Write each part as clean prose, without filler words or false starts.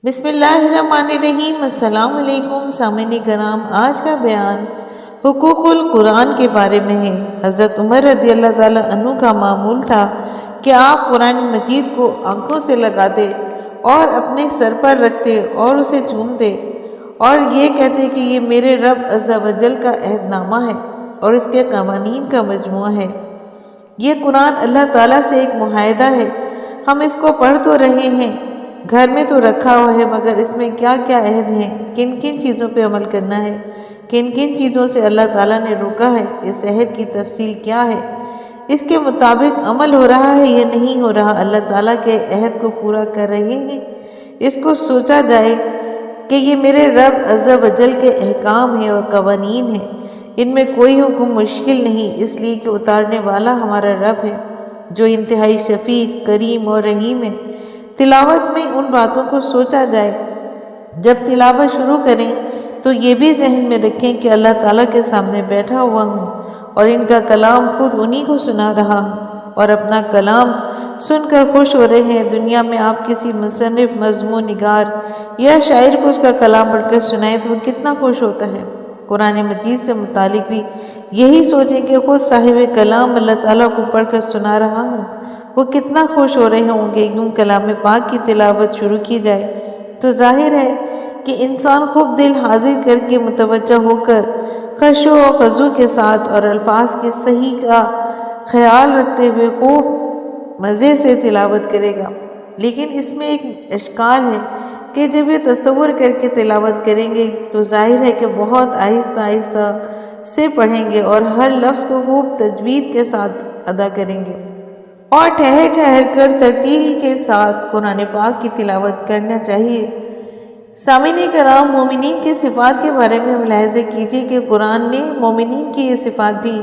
بسم اللہ الرحمن الرحیم۔ السلام علیکم سامعین کرام، آج کا بیان حقوق القرآن کے بارے میں ہے۔ حضرت عمر رضی اللہ تعالیٰ عنہ کا معمول تھا کہ آپ قرآن مجید کو آنکھوں سے لگاتے اور اپنے سر پر رکھتے اور اسے چومتے اور یہ کہتے کہ یہ میرے رب عز و جل کا عہد نامہ ہے اور اس کے قوانین کا مجموعہ ہے۔ یہ قرآن اللہ تعالیٰ سے ایک معاہدہ ہے، ہم اس کو پڑھ تو رہے ہیں، گھر میں تو رکھا ہوا ہے، مگر اس میں کیا کیا عہد ہیں، کن کن چیزوں پہ عمل کرنا ہے، کن کن چیزوں سے اللہ تعالیٰ نے روکا ہے، اس عہد کی تفصیل کیا ہے، اس کے مطابق عمل ہو رہا ہے یا نہیں ہو رہا، اللہ تعالیٰ کے عہد کو پورا کر رہے ہیں، اس کو سوچا جائے کہ یہ میرے رب عز و جل کے احکام ہیں اور قوانین ہیں، ان میں کوئی حکم مشکل نہیں، اس لیے کہ اتارنے والا ہمارا رب ہے جو انتہائی شفیق، کریم اور رحیم ہے۔ تلاوت میں ان باتوں کو سوچا جائے، جب تلاوت شروع کریں تو یہ بھی ذہن میں رکھیں کہ اللہ تعالیٰ کے سامنے بیٹھا ہوا ہوں اور ان کا کلام خود انہی کو سنا رہا ہوں اور اپنا کلام سن کر خوش ہو رہے ہیں۔ دنیا میں آپ کسی مصنف، مضمون نگار یا شاعر کو اس کا کلام پڑھ کر سنائیں تو وہ کتنا خوش ہوتا ہے۔ قرآن مجید سے متعلق بھی یہی سوچیں کہ خود صاحب کلام اللہ تعالیٰ کو پڑھ کر سنا رہا ہوں، وہ کتنا خوش ہو رہے ہوں گے۔ یوں کلام پاک کی تلاوت شروع کی جائے تو ظاہر ہے کہ انسان خوب دل حاضر کر کے متوجہ ہو کر خشوع و خضوع کے ساتھ اور الفاظ کے صحیح کا خیال رکھتے ہوئے خوب مزے سے تلاوت کرے گا۔ لیکن اس میں ایک اشکال ہے کہ جب یہ تصور کر کے تلاوت کریں گے تو ظاہر ہے کہ بہت آہستہ آہستہ سے پڑھیں گے اور ہر لفظ کو خوب تجوید کے ساتھ ادا کریں گے اور ٹھہر ٹھہر کر ترتیل کے ساتھ قرآن پاک کی تلاوت کرنا چاہیے۔ سامعین کرام، مومنین کی صفات کے بارے میں ملاحظہ کیجیے کہ قرآن نے مومنین کی یہ صفات بھی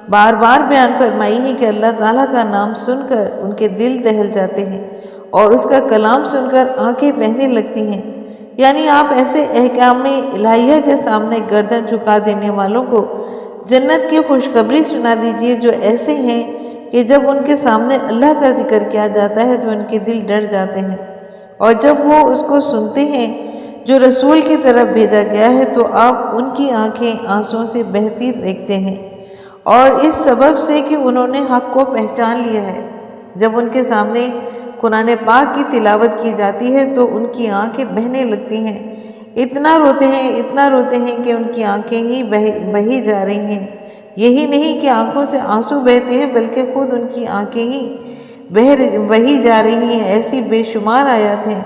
بار بار بیان فرمائی ہیں کہ اللہ تعالیٰ کا نام سن کر ان کے دل دہل جاتے ہیں اور اس کا کلام سن کر آنکھیں بہنے لگتی ہیں۔ یعنی آپ ایسے احکام الہیہ کے سامنے گردن جھکا دینے والوں کو جنت کی خوشخبری سنا دیجیے، جو ایسے ہیں کہ جب ان کے سامنے اللہ کا ذکر کیا جاتا ہے تو ان کے دل ڈر جاتے ہیں، اور جب وہ اس کو سنتے ہیں جو رسول کی طرف بھیجا گیا ہے تو آپ ان کی آنکھیں آنسوں سے بہتی دیکھتے ہیں، اور اس سبب سے کہ انہوں نے حق کو پہچان لیا ہے۔ جب ان کے سامنے قرآن پاک کی تلاوت کی جاتی ہے تو ان کی آنکھیں بہنے لگتی ہیں، اتنا روتے ہیں کہ ان کی آنکھیں ہی بہی جا رہی ہیں۔ یہی نہیں کہ آنکھوں سے آنسو بہتے ہیں بلکہ خود ان کی آنکھیں ہی بہی جا رہی ہیں۔ ایسی بے شمار آیات ہیں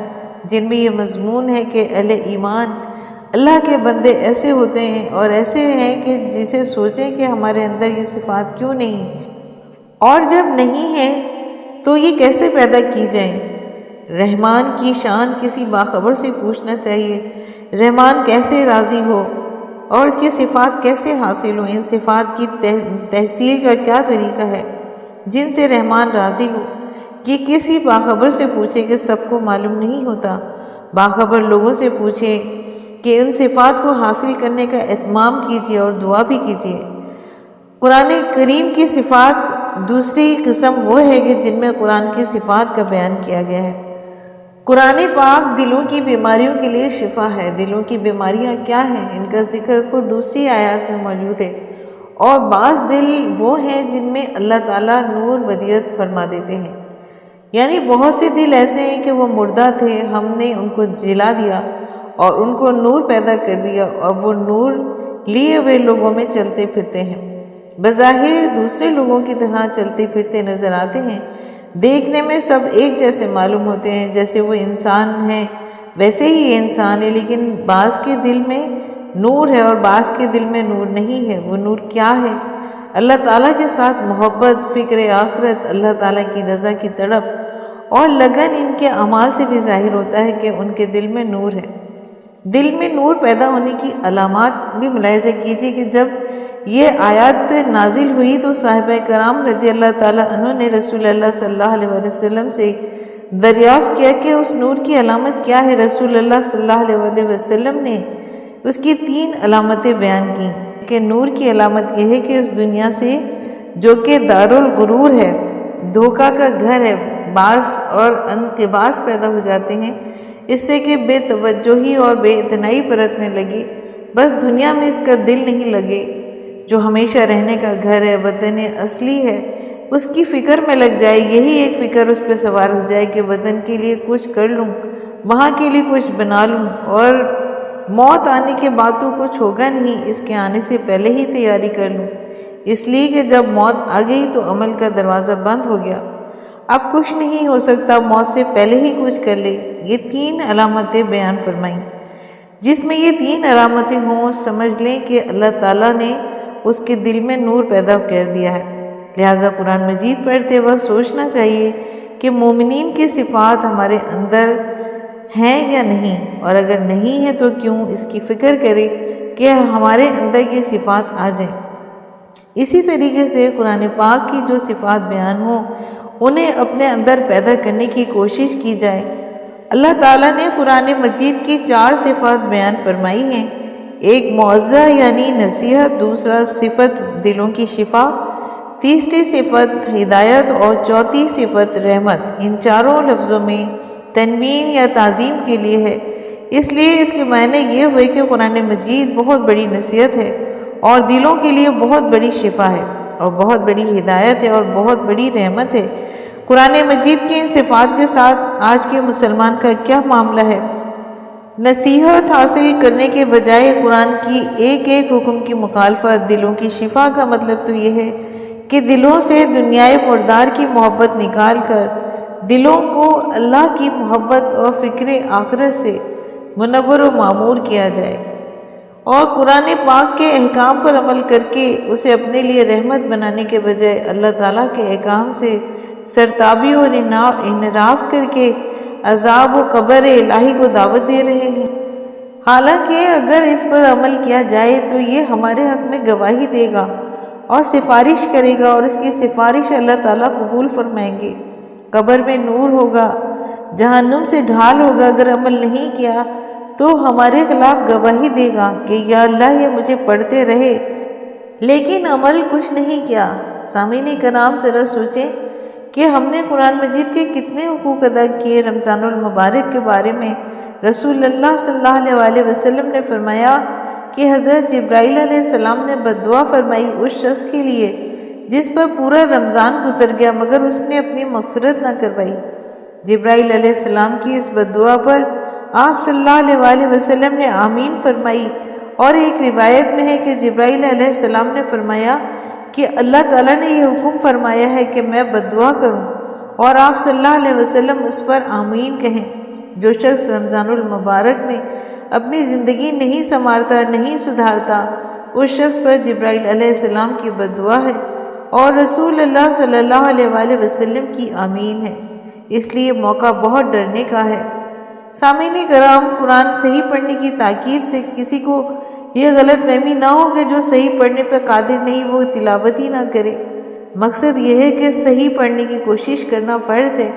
جن میں یہ مضمون ہے کہ اہل ایمان اللہ کے بندے ایسے ہوتے ہیں اور ایسے ہیں کہ جسے سوچیں کہ ہمارے اندر یہ صفات کیوں نہیں، اور جب نہیں ہیں تو یہ کیسے پیدا کی جائیں۔ رحمان کی شان کسی باخبر سے پوچھنا چاہیے، رحمان کیسے راضی ہو اور اس کی صفات کیسے حاصل ہو، ان صفات کی تحصیل کا کیا طریقہ ہے جن سے رحمان راضی ہو۔ یہ کسی باخبر سے پوچھے کہ سب کو معلوم نہیں ہوتا، باخبر لوگوں سے پوچھے کہ ان صفات کو حاصل کرنے کا اہتمام کیجیے اور دعا بھی کیجیے۔ قرآن کریم کی صفات دوسری قسم وہ ہے کہ جن میں قرآن کی صفات کا بیان کیا گیا ہے۔ قرآن پاک دلوں کی بیماریوں کے لیے شفا ہے۔ دلوں کی بیماریاں کیا ہیں، ان کا ذکر خود دوسری آیات میں موجود ہے، اور بعض دل وہ ہیں جن میں اللہ تعالیٰ نور ودیعت فرما دیتے ہیں۔ یعنی بہت سے دل ایسے ہیں کہ وہ مردہ تھے، ہم نے ان کو جلا دیا اور ان کو نور پیدا کر دیا، اور وہ نور لیے ہوئے لوگوں میں چلتے پھرتے ہیں، بظاہر دوسرے لوگوں کی طرح چلتے پھرتے نظر آتے ہیں، دیکھنے میں سب ایک جیسے معلوم ہوتے ہیں، جیسے وہ انسان ہیں ویسے ہی یہ انسان ہے، لیکن بعض کے دل میں نور ہے اور بعض کے دل میں نور نہیں ہے۔ وہ نور کیا ہے؟ اللہ تعالیٰ کے ساتھ محبت، فکر آخرت، اللہ تعالیٰ کی رضا کی تڑپ اور لگن ان کے اعمال سے بھی ظاہر ہوتا ہے کہ ان کے دل میں نور ہے۔ دل میں نور پیدا ہونے کی علامات بھی ملاحظہ کیجیے کہ جب یہ آیات نازل ہوئی تو صحابہ کرام رضی اللہ تعالیٰ عنہ نے رسول اللہ صلی اللہ علیہ وسلم سے دریافت کیا کہ اس نور کی علامت کیا ہے۔ رسول اللہ صلی اللہ علیہ وسلم نے اس کی 3 علامتیں بیان کی کہ نور کی علامت یہ ہے کہ اس دنیا سے جو کہ دارالغرور ہے، دھوکہ کا گھر ہے، باز اور انقباس پیدا ہو جاتے ہیں، اس سے کہ بے توجہی اور بے اعتنائی برتنے لگے، بس دنیا میں اس کا دل نہیں لگے، جو ہمیشہ رہنے کا گھر ہے، وطن اصلی ہے، اس کی فکر میں لگ جائے، یہی ایک فکر اس پہ سوار ہو جائے کہ وطن کے لیے کچھ کر لوں، وہاں کے لیے کچھ بنا لوں، اور موت آنے کے بعد تو کچھ ہوگا نہیں، اس کے آنے سے پہلے ہی تیاری کر لوں، اس لیے کہ جب موت آ گئی تو عمل کا دروازہ بند ہو گیا، اب کچھ نہیں ہو سکتا، موت سے پہلے ہی کچھ کر لے۔ یہ 3 علامتیں بیان فرمائیں۔ جس میں یہ 3 علامتیں ہوں، سمجھ لیں کہ اللہ تعالیٰ نے اس کے دل میں نور پیدا کر دیا ہے۔ لہٰذا قرآن مجید پڑھتے وقت سوچنا چاہیے کہ مومنین کی صفات ہمارے اندر ہیں یا نہیں، اور اگر نہیں ہے تو کیوں، اس کی فکر کرے کہ ہمارے اندر یہ صفات آ جائیں۔ اسی طریقے سے قرآن پاک کی جو صفات بیان ہوں انہیں اپنے اندر پیدا کرنے کی کوشش کی جائے۔ اللہ تعالیٰ نے قرآن مجید کی 4 صفات بیان فرمائی ہیں، ایک معزہ یعنی نصیحت، دوسرا صفت دلوں کی شفا، تیسری صفت ہدایت اور چوتھی صفت رحمت۔ ان چاروں لفظوں میں تنوین یا تعظیم کے لیے ہے، اس لیے اس کے معنی یہ ہوئے کہ قرآن مجید بہت بڑی نصیحت ہے اور دلوں کے لیے بہت بڑی شفا ہے اور بہت بڑی ہدایت ہے اور بہت بڑی رحمت ہے۔ قرآن مجید کی ان صفات کے ساتھ آج کے مسلمان کا کیا معاملہ ہے؟ نصیحت حاصل کرنے کے بجائے قرآن کی ایک ایک حکم کی مخالفت۔ دلوں کی شفا کا مطلب تو یہ ہے کہ دلوں سے دنیائے مردار کی محبت نکال کر دلوں کو اللہ کی محبت اور فکر آخرت سے منور و معمور کیا جائے، اور قرآن پاک کے احکام پر عمل کر کے اسے اپنے لیے رحمت بنانے کے بجائے اللہ تعالیٰ کے احکام سے سرتابی اور انحراف کر کے عذاب و قبر الہی کو دعوت دے رہے ہیں۔ حالانکہ اگر اس پر عمل کیا جائے تو یہ ہمارے حق میں گواہی دے گا اور سفارش کرے گا، اور اس کی سفارش اللہ تعالیٰ قبول فرمائیں گے۔ قبر میں نور ہوگا، جہنم سے ڈھال ہوگا۔ اگر عمل نہیں کیا تو ہمارے خلاف گواہی دے گا کہ یا اللہ یہ مجھے پڑھتے رہے لیکن عمل کچھ نہیں کیا۔ سامعین کرام، ذرا سوچیں کہ ہم نے قرآن مجید کے کتنے حقوق ادا کیے۔ رمضان المبارک کے بارے میں رسول اللہ صلی اللہ علیہ وسلم نے فرمایا کہ حضرت جبرائیل علیہ السلام نے بددعا فرمائی اس شخص کے لیے جس پر پورا رمضان گزر گیا مگر اس نے اپنی مغفرت نہ کروائی۔ جبرائیل علیہ السلام کی اس بددعا پر آپ صلی اللہ علیہ وسلم نے آمین فرمائی، اور ایک روایت میں ہے کہ جبرائیل علیہ السلام نے فرمایا کہ اللہ تعالیٰ نے یہ حکم فرمایا ہے کہ میں بددعا کروں، اور آپ صلی اللہ علیہ وسلم اس پر آمین کہیں۔ جو شخص رمضان المبارک میں اپنی زندگی نہیں سنوارتا، نہیں سدھارتا، اس شخص پر جبرائیل علیہ السلام کی بددعا ہے اور رسول اللہ صلی اللہ علیہ وسلم کی آمین ہے۔ اس لیے موقع بہت ڈرنے کا ہے۔ سامعین کرام، قرآن صحیح پڑھنے کی تاکید سے کسی کو یہ غلط فہمی نہ ہو کہ جو صحیح پڑھنے پہ قادر نہیں وہ تلاوت ہی نہ کرے۔ مقصد یہ ہے کہ صحیح پڑھنے کی کوشش کرنا فرض ہے۔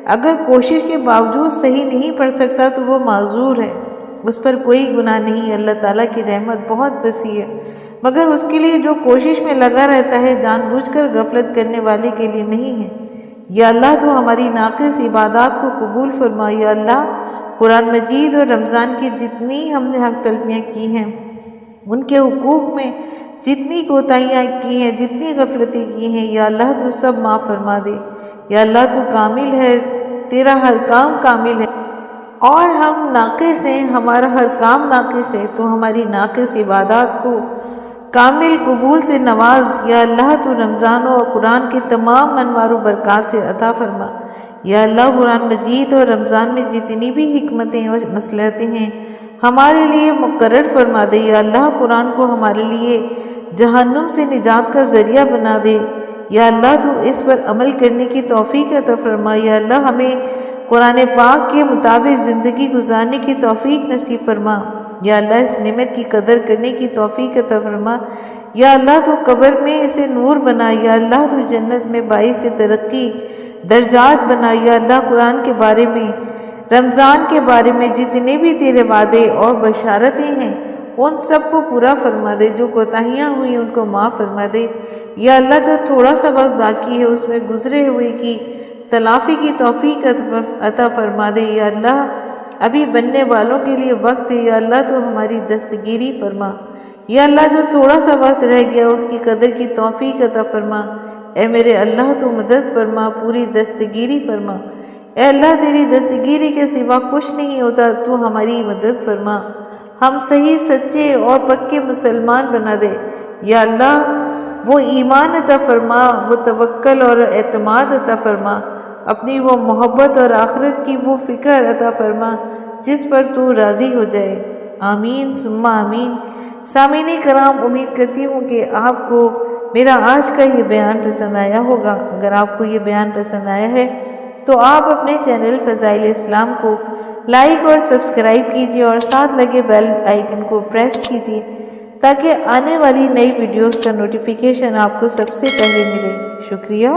اگر کوشش کے باوجود صحیح نہیں پڑھ سکتا تو وہ معذور ہے، اس پر کوئی گناہ نہیں۔ اللہ تعالیٰ کی رحمت بہت وسیع ہے، مگر اس کے لیے جو کوشش میں لگا رہتا ہے جان بوجھ کر غفلت کرنے والے کے لیے نہیں ہے۔ یا اللہ تو ہماری ناقص عبادات کو قبول فرما۔ یا اللہ قرآن مجید اور رمضان کی جتنی ہم نے حق تلفیاں کی ہیں، ان کے حقوق میں جتنی کوتاہیاں کی ہیں، جتنی غفلتیں کی ہیں، یا اللہ تو سب معاف فرما دے۔ یا اللہ تو کامل ہے، تیرا ہر کام کامل ہے اور ہم ناقص ہیں، ہمارا ہر کام ناقص ہے، تو ہماری ناقص عبادات کو کامل قبول سے نواز۔ یا اللہ تو رمضان و قرآن کے تمام انوار و برکات سے عطا فرما۔ یا اللہ قرآن مجید اور رمضان میں جتنی بھی حکمتیں اور مصلحتیں ہیں ہمارے لیے مقرر فرما دے۔ یا اللہ قرآن کو ہمارے لیے جہنم سے نجات کا ذریعہ بنا دے۔ یا اللہ تو اس پر عمل کرنے کی توفیق عطا فرما۔ یا اللہ ہمیں قرآن پاک کے مطابق زندگی گزارنے کی توفیق نصیب فرما۔ یا اللہ اس نعمت کی قدر کرنے کی توفیق عطا فرما۔ یا اللہ تو قبر میں اسے نور بنا۔ یا اللہ تو جنت میں باعث ترقی درجات بنا۔ یا اللہ قرآن کے بارے میں، رمضان کے بارے میں جتنے بھی تیرے وعدے اور بشارتیں ہیں ان سب کو پورا فرما دے۔ جو کوتاہیاں ہوئی ان کو معاف فرما دے۔ یا اللہ جو تھوڑا سا وقت باقی ہے اس میں گزرے ہوئے کی تلافی کی توفیق عطا فرما دے۔ یا اللہ ابھی بننے والوں کے لیے وقت ہے۔ یا اللہ تو ہماری دستگیری فرما۔ یا اللہ جو تھوڑا سا وقت رہ گیا اس کی قدر کی توفیق عطا فرما۔ اے میرے اللہ تو مدد فرما، پوری دستگیری فرما۔ اے اللہ تیری دستگیری کے سوا کچھ نہیں ہوتا، تو ہماری مدد فرما، ہم صحیح سچے اور پکے مسلمان بنا دے۔ یا اللہ وہ ایمان عطا فرما، وہ توکل اور اعتماد عطا فرما، اپنی وہ محبت اور آخرت کی وہ فکر عطا فرما جس پر تو راضی ہو جائے۔ آمین ثم آمین۔ سامعین کرام، امید کرتی ہوں کہ آپ کو میرا آج کا یہ بیان پسند آیا ہوگا۔ اگر آپ کو یہ بیان پسند آیا ہے تو آپ اپنے چینل فضائل اسلام کو لائک اور سبسکرائب کیجیے اور ساتھ لگے بیل آئیکن کو پریس کیجیے تاکہ آنے والی نئی ویڈیوز کا نوٹیفیکیشن آپ کو سب سے پہلے ملے۔ شکریہ۔